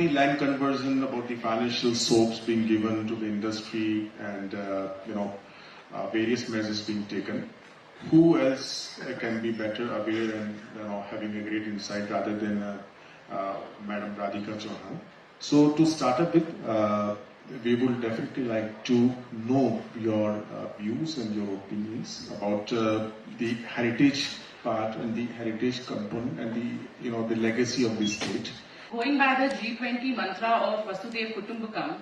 the land conversion, about the financial soaps being given to the industry, and various measures being taken. Who else can be better aware and having a great insight rather than Madam Radhika Chauhan? So to start up with, we would definitely like to know your views and your opinions about the heritage part and the heritage component and the legacy of this state. Going by the G20 mantra of Vasudhaiva Kutumbakam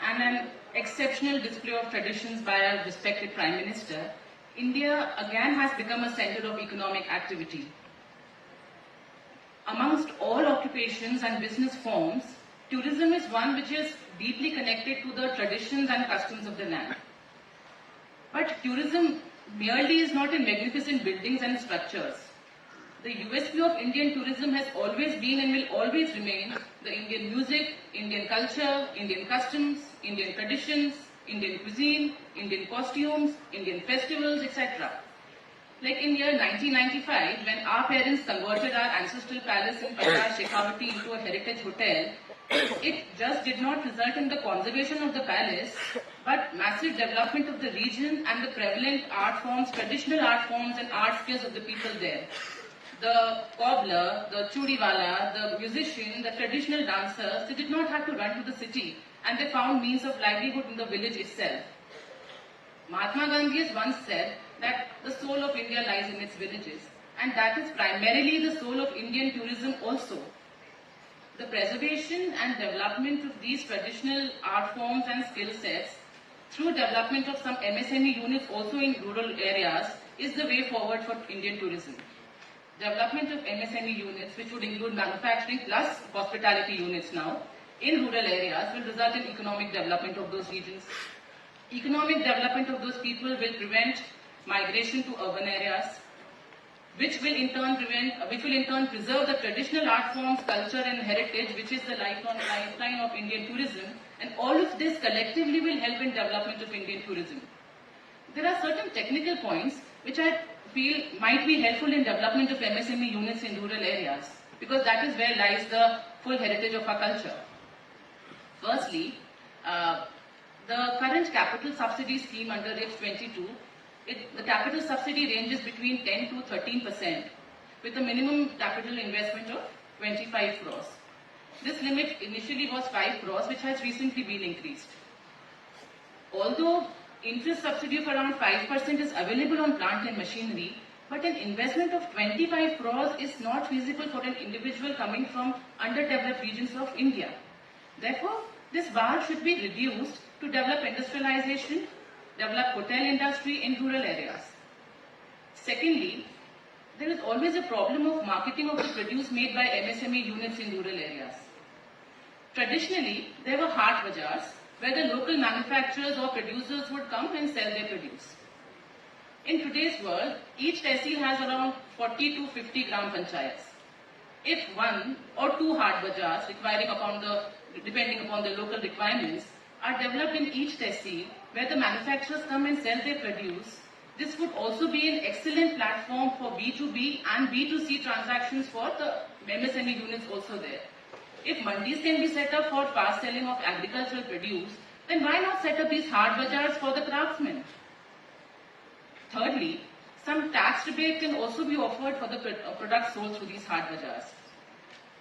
and an exceptional display of traditions by our respected Prime Minister, India again has become a center of economic activity. Amongst all occupations and business forms, tourism is one which is deeply connected to the traditions and customs of the land. But tourism merely is not in magnificent buildings and structures. The USP of Indian tourism has always been and will always remain the Indian music, Indian culture, Indian customs, Indian traditions, Indian cuisine, Indian costumes, Indian festivals, etc. Like in year 1995, when our parents converted our ancestral palace in Patna, Shekhawati into a heritage hotel, it just did not result in the conservation of the palace, but massive development of the region and the prevalent art forms, traditional art forms and art skills of the people there. The cobbler, the chudiwala, the musician, the traditional dancers, they did not have to run to the city and they found means of livelihood in the village itself. Mahatma Gandhi has once said that the soul of India lies in its villages, and that is primarily the soul of Indian tourism also. The preservation and development of these traditional art forms and skill sets through development of some MSME units also in rural areas is the way forward for Indian tourism. Development of MSME units, which would include manufacturing plus hospitality units now, in rural areas will result in economic development of those regions. Economic development of those people will prevent migration to urban areas, which will in turn preserve the traditional art forms, culture and heritage, which is the lifeline of Indian tourism, and all of this collectively will help in development of Indian tourism. There are certain technical points which I feel might be helpful in development of MSME units in rural areas, because that is where lies the full heritage of our culture. Firstly, the current capital subsidy scheme under RIPS 22, the capital subsidy ranges between 10 to 13% with a minimum capital investment of 25 crores. This limit initially was 5 crores, which has recently been increased. Although interest subsidy of around 5% is available on plant and machinery, but an investment of 25 crores is not feasible for an individual coming from underdeveloped regions of India. Therefore, this bar should be reduced to develop industrialization, develop hotel industry in rural areas. Secondly, there is always a problem of marketing of the produce made by MSME units in rural areas. Traditionally, there were hart bazaars where the local manufacturers or producers would come and sell their produce. In today's world, each tehsil has around 40 to 50 gram panchayats. If one or two hart bazaars, depending upon the local requirements, are developed in each tehsil where the manufacturers come and sell their produce, this would also be an excellent platform for B2B and B2C transactions for the MSME units also there. If mandis can be set up for fast selling of agricultural produce, then why not set up these hart bazaars for the craftsmen? Thirdly, some tax rebate can also be offered for the products sold through these hart bazaars.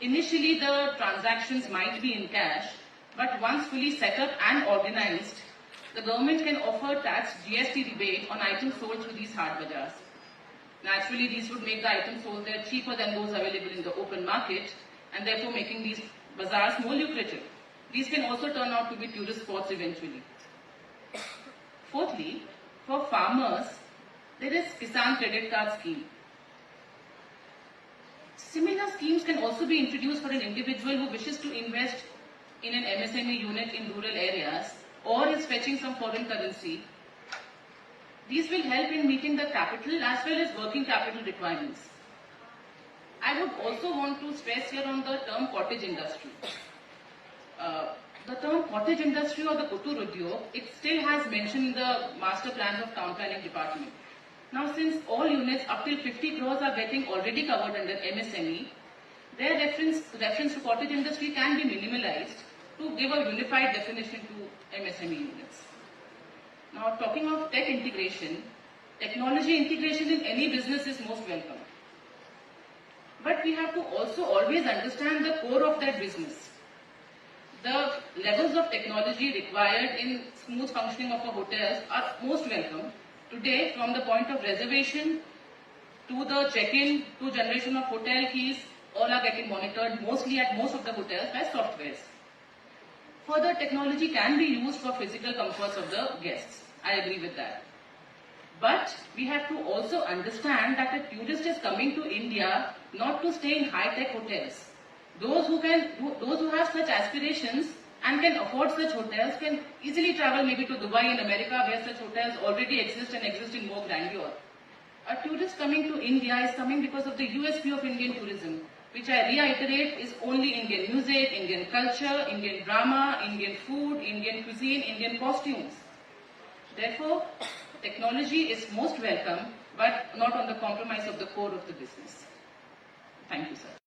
Initially, the transactions might be in cash, but once fully set up and organized, the government can offer tax GST rebate on items sold through these hart bazaars. Naturally, these would make the items sold there cheaper than those available in the open market, and therefore making these bazaars more lucrative. These can also turn out to be tourist spots eventually. Fourthly, for farmers, there is Kisan Credit Card Scheme. Similar schemes can also be introduced for an individual who wishes to invest in an MSME unit in rural areas or is fetching some foreign currency. These will help in meeting the capital as well as working capital requirements. I would also want to stress here on the term cottage industry. The term cottage industry or the Kutir Udyog, it still has mention in the master plans of town planning department. Now, since all units up till 50 crores are getting already covered under MSME, their reference to cottage industry can be minimalized to give a unified definition to MSME units. Now, talking of tech integration, technology integration in any business is most welcome. But we have to also always understand the core of that business. The levels of technology required in smooth functioning of a hotel are most welcome. Today, from the point of reservation to the check-in to generation of hotel keys, all are getting monitored mostly at most of the hotels by softwares. Further, technology can be used for physical comforts of the guests. I agree with that. But we have to also understand that a tourist is coming to India not to stay in high-tech hotels. Those who have such aspirations and can afford such hotels can easily travel maybe to Dubai in America, where such hotels already exist and exist in more grandeur. A tourist coming to India is coming because of the USP of Indian tourism, which I reiterate is only Indian music, Indian culture, Indian drama, Indian food, Indian cuisine, Indian costumes. Therefore, technology is most welcome, but not on the compromise of the core of the business. Thank you, sir.